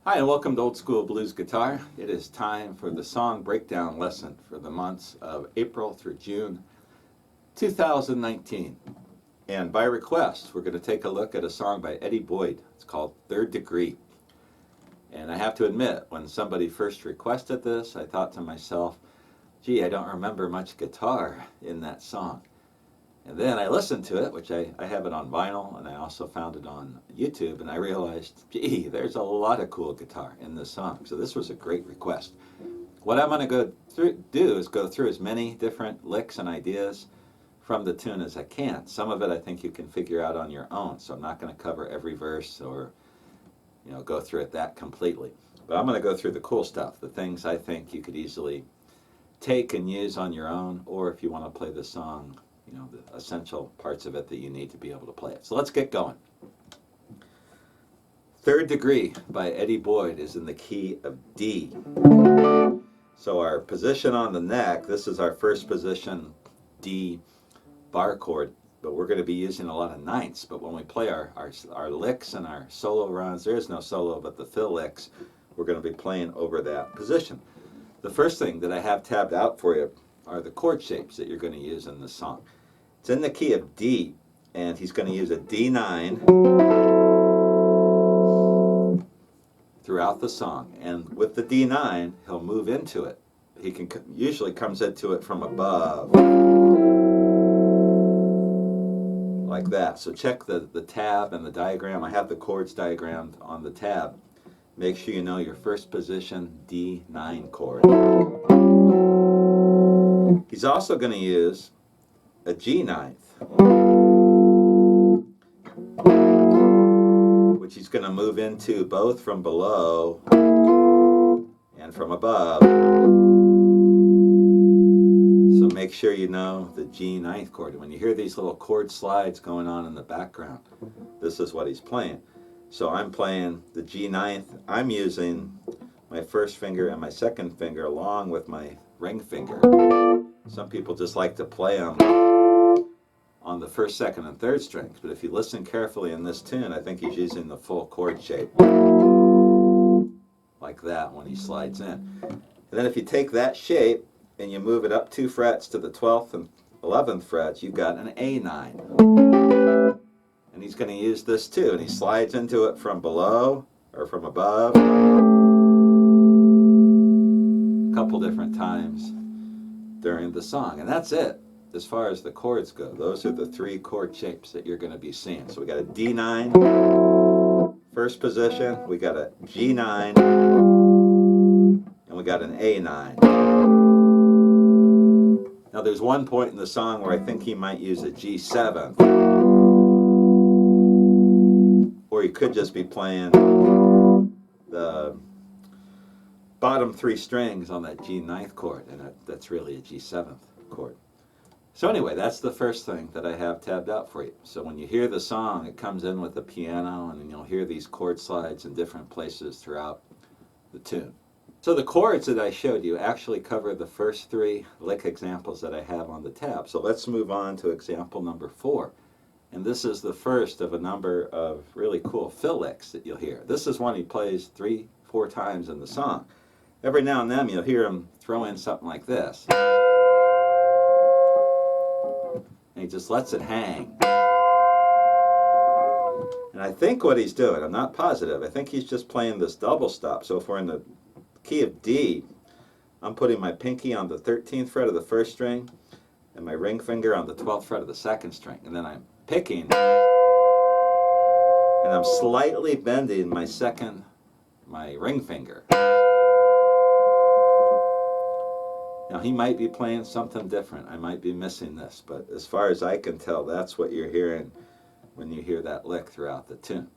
Hi, and welcome to Old School Blues Guitar. It is time for the song breakdown lesson for the months of April through June 2019. And by request, we're going to take a look at a song by Eddie Boyd. It's called Third Degree. And I have to admit, when somebody first requested this, I thought to myself, gee, I don't remember much guitar in that song. And then I listened to it, which I have it on vinyl, and I also found it on YouTube, and I realized, gee, there's a lot of cool guitar in this song. So this was a great request. What I'm going to do is go through as many different licks and ideas from the tune as I can. Some of it I think you can figure out on your own, so I'm not going to cover every verse or go through it that completely. But I'm going to go through the cool stuff, the things I think you could easily take and use on your own, or if you want to play the song, the essential parts of it that you need to be able to play it. So let's get going. Third Degree by Eddie Boyd is in the key of D. So our position on the neck, this is our first position D bar chord, but we're going to be using a lot of ninths. But when we play our licks and our solo runs, there is no solo, but the fill licks, we're going to be playing over that position. The first thing that I have tabbed out for you are the chord shapes that you're going to use in this song. It's in the key of D, and he's going to use a D9 throughout the song. And with the D9, he'll move into it. He usually comes into it from above, like that. So check the tab and the diagram. I have the chords diagrammed on the tab. Make sure you know your first position D9 chord. He's also going to use a G ninth, which he's going to move into both from below and from above. So make sure you know the G ninth chord. When you hear these little chord slides going on in the background, this is what he's playing. So I'm playing the G ninth. I'm using my first finger and my second finger along with my ring finger. Some people just like to play them on the first, second, and third strings, but if you listen carefully in this tune, I think he's using the full chord shape, like that when he slides in. And then if you take that shape and you move it up 2 frets to the 12th and 11th frets, you've got an A9. And he's going to use this too, and he slides into it from below or from above a couple different times during the song. And that's it as far as the chords go. Those are the 3 chord shapes that you're going to be seeing. So we got a D9 first position, we got a G9, and we got an A9. Now there's one point in the song where I think he might use a G7, or he could just be playing the bottom 3 strings on that G ninth chord, and that's really a G7th chord. So anyway, that's the first thing that I have tabbed out for you. So when you hear the song, it comes in with the piano, and you'll hear these chord slides in different places throughout the tune. So the chords that I showed you actually cover the first 3 lick examples that I have on the tab. So let's move on to example number 4. And this is the first of a number of really cool fill licks that you'll hear. This is one he plays 3-4 times in the song. Every now and then you'll hear him throw in something like this. And he just lets it hang. And I think what he's doing, I'm not positive, I think he's just playing this double stop. So if we're in the key of D, I'm putting my pinky on the 13th fret of the first string and my ring finger on the 12th fret of the second string. And then I'm picking, and I'm slightly bending my ring finger. Now he might be playing something different. I might be missing this, but as far as I can tell, that's what you're hearing when you hear that lick throughout the tune.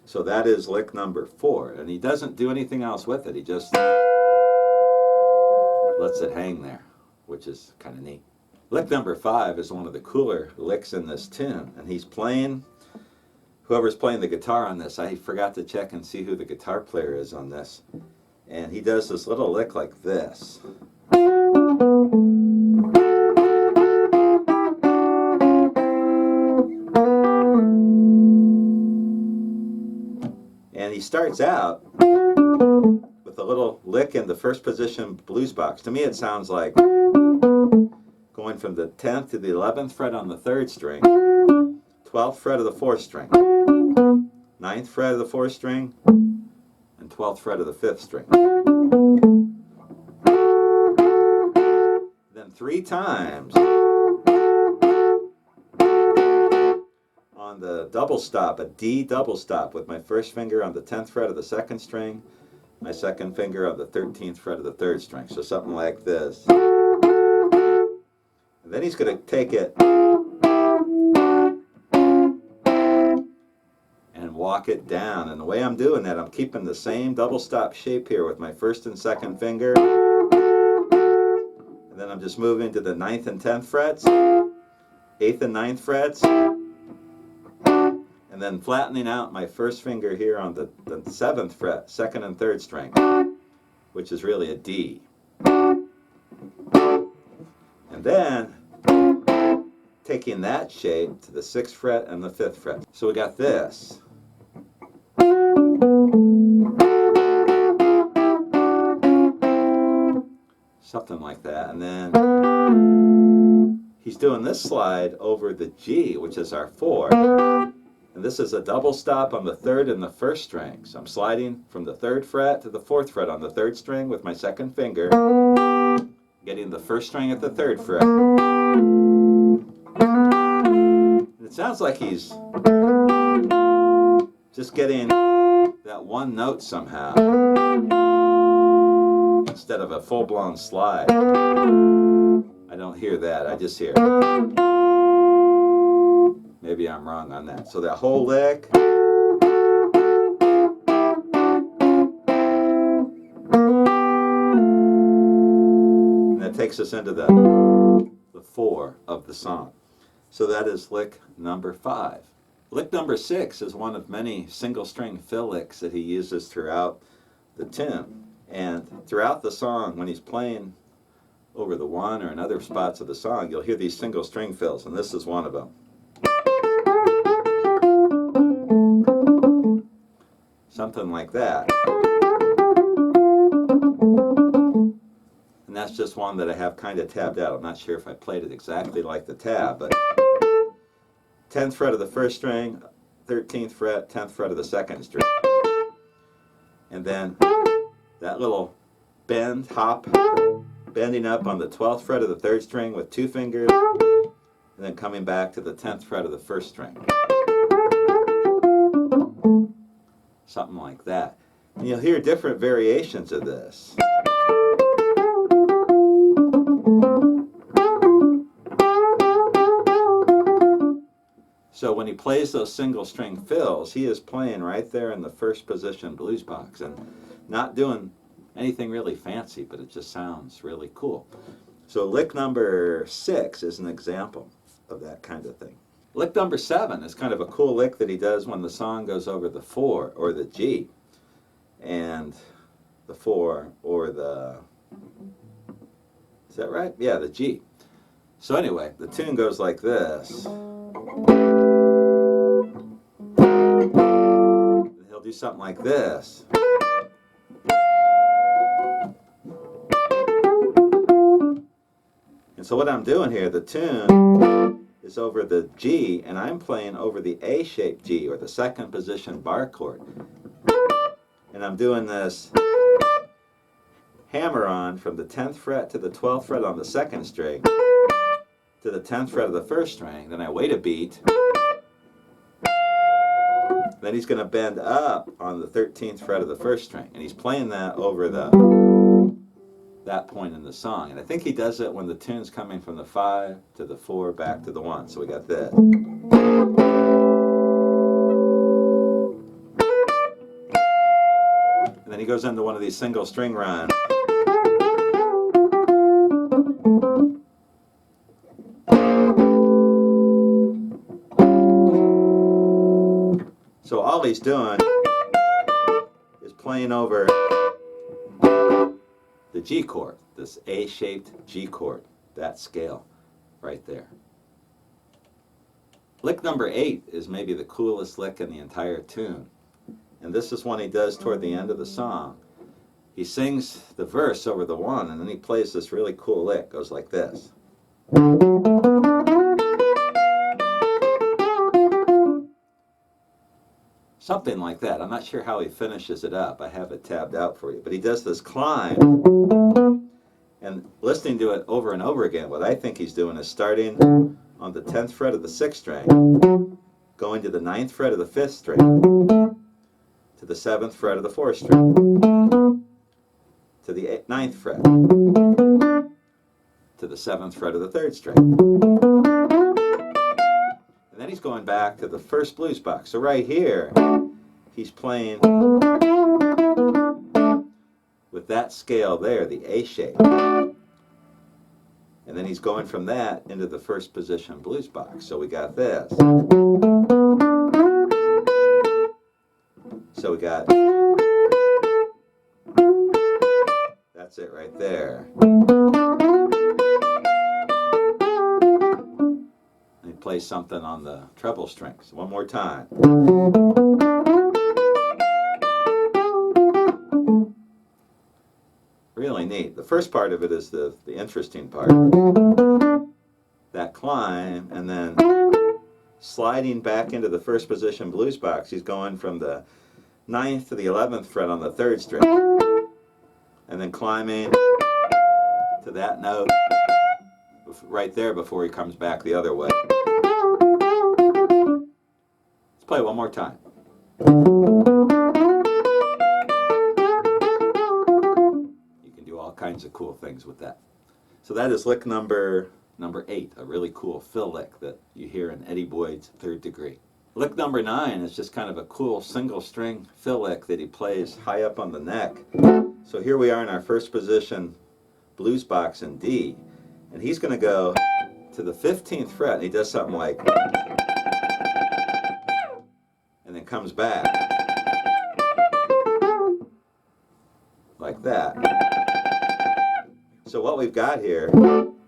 So that is lick number 4, and he doesn't do anything else with it. He just lets it hang there, which is kind of neat. Lick number 5 is one of the cooler licks in this tune, and he's playing, whoever's playing the guitar on this, I forgot to check and see who the guitar player is on this, and he does this little lick like this. And he starts out with a little lick in the first position blues box. To me it sounds like going from the 10th to the 11th fret on the 3rd string, 12th fret of the 4th string, 9th fret of the 4th string, and 12th fret of the 5th string. Then 3 times on the double stop, a D double stop, with my first finger on the 10th fret of the 2nd string, my second finger on the 13th fret of the 3rd string. So something like this. And then he's going to take it and walk it down. And the way I'm doing that, I'm keeping the same double stop shape here with my first and second finger. And then I'm just moving to the 9th and 10th frets, 8th and 9th frets, and then flattening out my first finger here on the 7th fret, 2nd and 3rd string, which is really a D. And then taking that shape to the 6th fret and the 5th fret. So we got this. Something like that. And then he's doing this slide over the G, which is our 4. And this is a double stop on the 3rd and the 1st string. So I'm sliding from the 3rd fret to the 4th fret on the 3rd string with my second finger, getting the 1st string at the 3rd fret. And it sounds like he's just getting that one note somehow, instead of a full-blown slide. I don't hear that, I just hear. Maybe I'm wrong on that. So that whole lick, and that takes us into the 4 of the song. So that is lick number 5. Lick number 6 is one of many single string fill licks that he uses throughout the tune. And throughout the song, when he's playing over the 1 or in other spots of the song, you'll hear these single string fills, and this is one of them. Something like that. And that's just one that I have kind of tabbed out. I'm not sure if I played it exactly like the tab, but 10th fret of the 1st string, 13th fret, 10th fret of the 2nd string. And then that little bend, hop, bending up on the 12th fret of the 3rd string with 2 fingers, and then coming back to the 10th fret of the 1st string. Something like that. And you'll hear different variations of this. So when he plays those single string fills, he is playing right there in the first position blues box and not doing anything really fancy, but it just sounds really cool. So lick number 6 is an example of that kind of thing. Lick number 7 is kind of a cool lick that he does when the song goes over the 4 or the G, and the 4 or the, is that right? Yeah, the G. So anyway, the tune goes like this. And he'll do something like this. And so what I'm doing here, the tune is over the G, and I'm playing over the A-shaped G, or the 2nd position bar chord. And I'm doing this hammer on from the 10th fret to the 12th fret on the 2nd string to the 10th fret of the 1st string. Then I wait a beat. Then he's going to bend up on the 13th fret of the 1st string, and he's playing that over that point in the song. And I think he does it when the tune's coming from the 5 to the 4 back to the 1. So we got this. And then he goes into one of these single string runs. So all he's doing is playing over the G chord, this A-shaped G chord, that scale right there. Lick number 8 is maybe the coolest lick in the entire tune. And this is one he does toward the end of the song. he sings the verse over the one, and then he plays this really cool lick. It goes like this. Something like that. I'm not sure how he finishes it up. I have it tabbed out for you. But he does this climb, and listening to it over and over again, what I think he's doing is starting on the 10th fret of the 6th string, going to the 9th fret of the 5th string, to the 7th fret of the 4th string, to the 9th fret, to the 7th fret of the 3rd string. And then he's going back to the first blues box. So right here, he's playing with that scale there, the A shape. And then he's going from that into the first position blues box. So we got this. So we got, that's it right there. And he plays something on the treble strings. One more time. Really neat. The first part of it is the interesting part. That climb, and then sliding back into the first position blues box. He's going from the 9th to the 11th fret on the 3rd string, and then climbing to that note right there before he comes back the other way. Let's play one more time. All kinds of cool things with that. So that is lick number 8, a really cool fill lick that you hear in Eddie Boyd's 3rd Degree. Lick number 9 is just kind of a cool single string fill lick that he plays high up on the neck. So here we are in our first position blues box in D, and he's going to go to the 15th fret, and he does something like, and then comes back like that. So what we've got here,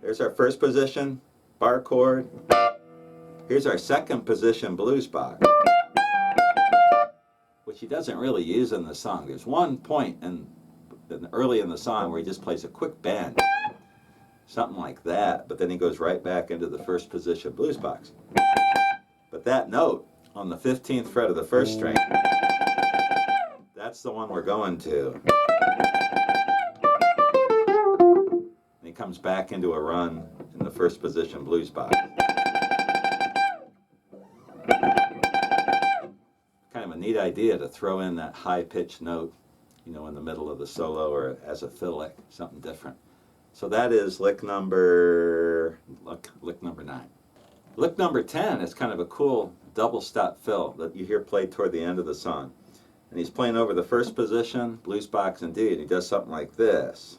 there's our first position bar chord. Here's our second position blues box, which he doesn't really use in the song. There's one point early in the song where he just plays a quick bend, something like that, but then he goes right back into the first position blues box. But that note on the 15th fret of the 1st string, that's the one we're going to. Comes back into a run in the first position blues box. Kind of a neat idea to throw in that high-pitched note, in the middle of the solo or as a fill lick, something different. So that is lick number 9. Lick number 10 is kind of a cool double stop fill that you hear played toward the end of the song. And he's playing over the first position blues box in D, and he does something like this.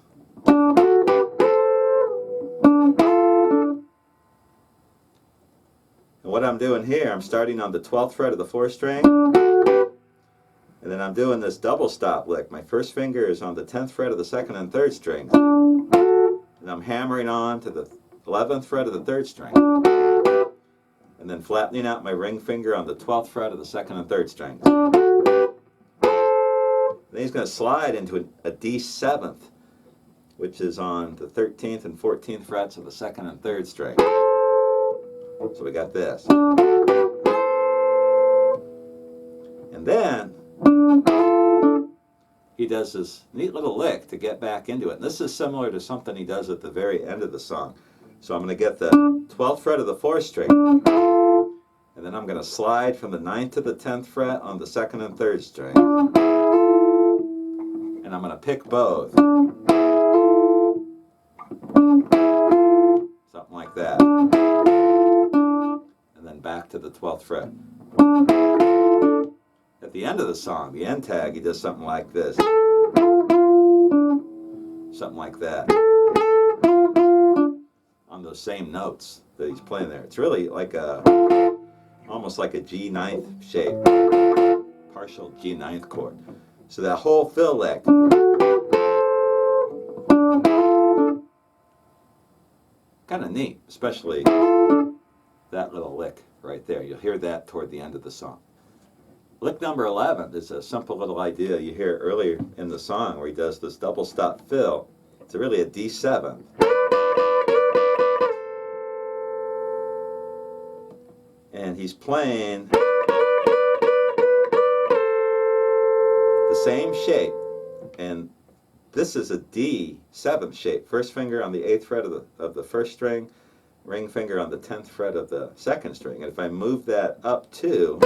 And what I'm doing here, I'm starting on the 12th fret of the 4th string, and then I'm doing this double stop lick. My first finger is on the 10th fret of the 2nd and 3rd strings, and I'm hammering on to the 11th fret of the 3rd string, and then flattening out my ring finger on the 12th fret of the 2nd and 3rd strings. Then he's going to slide into a D7th, which is on the 13th and 14th frets of the 2nd and 3rd string. So we got this. And then he does this neat little lick to get back into it. And this is similar to something he does at the very end of the song. So I'm going to get the 12th fret of the 4th string, and then I'm going to slide from the 9th to the 10th fret on the 2nd and 3rd string. And I'm going to pick both. Something like that. And then back to the 12th fret. At the end of the song, the end tag, he does something like this. Something like that. On those same notes that he's playing there. It's really like almost like a G ninth shape. Partial G ninth chord. So that whole fill lick. Kind of neat, especially that little lick right there. You'll hear that toward the end of the song. Lick number 11 is a simple little idea you hear earlier in the song where he does this double stop fill. It's really a D7. And he's playing the same shape, and this is a D7 shape. First finger on the 8th fret of the first string, ring finger on the 10th fret of the second string. And if I move that up 2,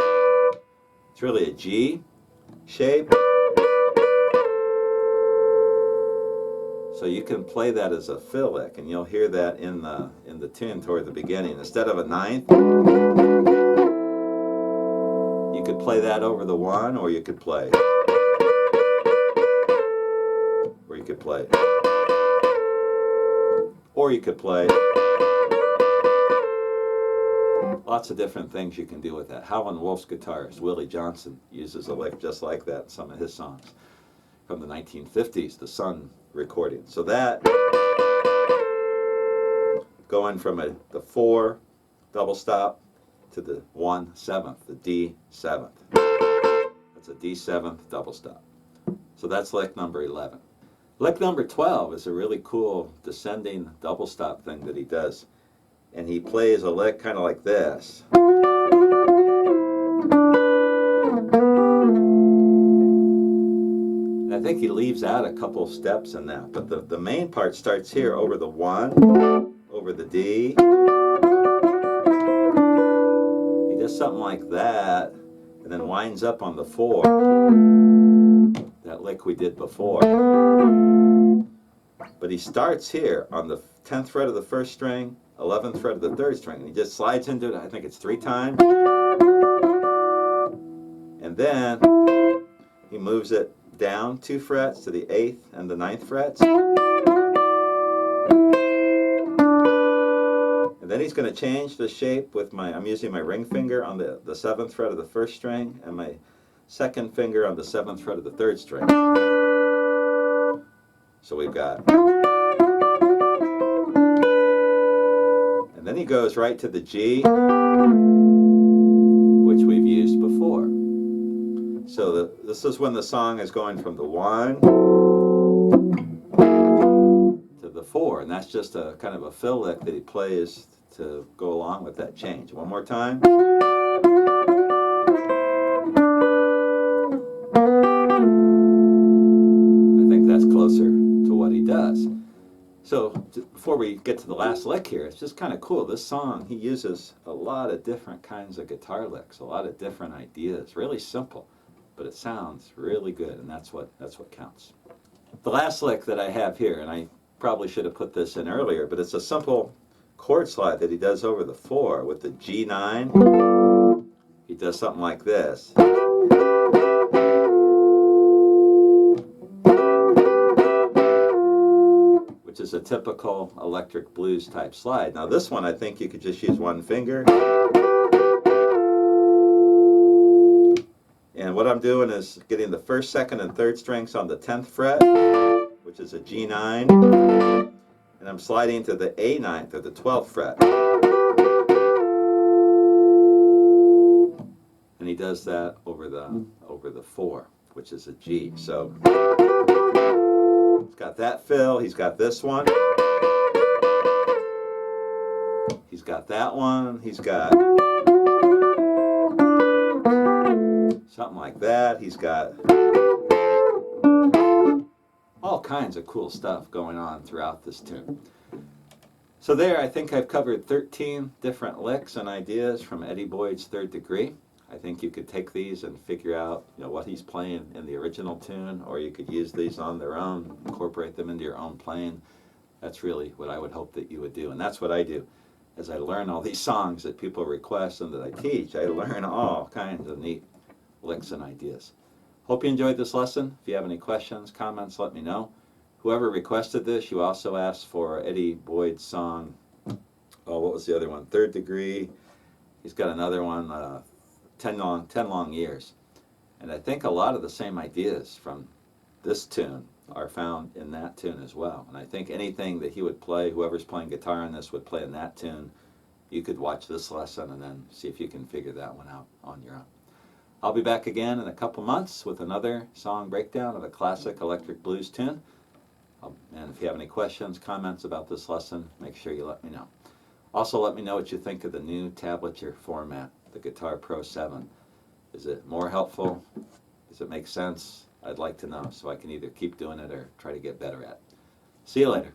it's really a G shape. So you can play that as a fill lick, and you'll hear that in the tune toward the beginning. Instead of a 9th, you could play that over the 1, or you could play. Or you could play. Or you could play. Lots of different things you can do with that. Howlin' Wolf's guitarist Willie Johnson uses a lick just like that in some of his songs from the 1950s, the Sun recording. So that, going from the 4 double stop to the 1/7, the D7th. That's a D7th double stop. So that's lick number 11. Lick number 12 is a really cool descending double stop thing that he does. And he plays a lick kind of like this. And I think he leaves out a couple steps in that, but the main part starts here over the 1, over the D. He does something like that, and then winds up on the 4. That lick we did before. But he starts here on the 10th fret of the first string, 11th fret of the third string, and he just slides into it, I think it's 3 times. And then he moves it down 2 frets to the 8th and the 9th frets. And then he's going to change the shape with I'm using my ring finger on the 7th fret of the first string and my second finger on the 7th fret of the third string. So we've got. And then he goes right to the G, which we've used before. So this is when the song is going from the 1 to the 4, and that's just a kind of a fill lick that he plays to go along with that change. One more time. I think that's closer to what he does. So before we get to the last lick here, it's just kind of cool. This song, he uses a lot of different kinds of guitar licks, a lot of different ideas. Really simple, but it sounds really good, and that's what counts. The last lick that I have here, and I probably should have put this in earlier, but it's a simple chord slide that he does over the 4 with the G9. He does something like this. Which is a typical electric blues type slide. Now this one, I think you could just use one finger. And what I'm doing is getting the first, second, and third strings on the 10th fret, which is a G9, and I'm sliding to the A9th or the 12th fret. And he does that over the 4, which is a G. So he's got that fill, he's got this one, he's got that one, he's got something like that, he's got all kinds of cool stuff going on throughout this tune. So there, I think I've covered 13 different licks and ideas from Eddie Boyd's Third Degree. I think you could take these and figure out, what he's playing in the original tune, or you could use these on their own, incorporate them into your own playing. That's really what I would hope that you would do, and that's what I do. As I learn all these songs that people request and that I teach, I learn all kinds of neat licks and ideas. Hope you enjoyed this lesson. If you have any questions, comments, let me know. Whoever requested this, you also asked for Eddie Boyd's song, what was the other one? Third Degree. He's got another one, 10 long years. And I think a lot of the same ideas from this tune are found in that tune as well. And I think anything that he would play, whoever's playing guitar on this would play in that tune. You could watch this lesson and then see if you can figure that one out on your own. I'll be back again in a couple months with another song breakdown of a classic electric blues tune. And if you have any questions, comments about this lesson, make sure you let me know. Also, let me know what you think of the new tablature format, the Guitar Pro 7. Is it more helpful? Does it make sense? I'd like to know so I can either keep doing it or try to get better at it. See you later.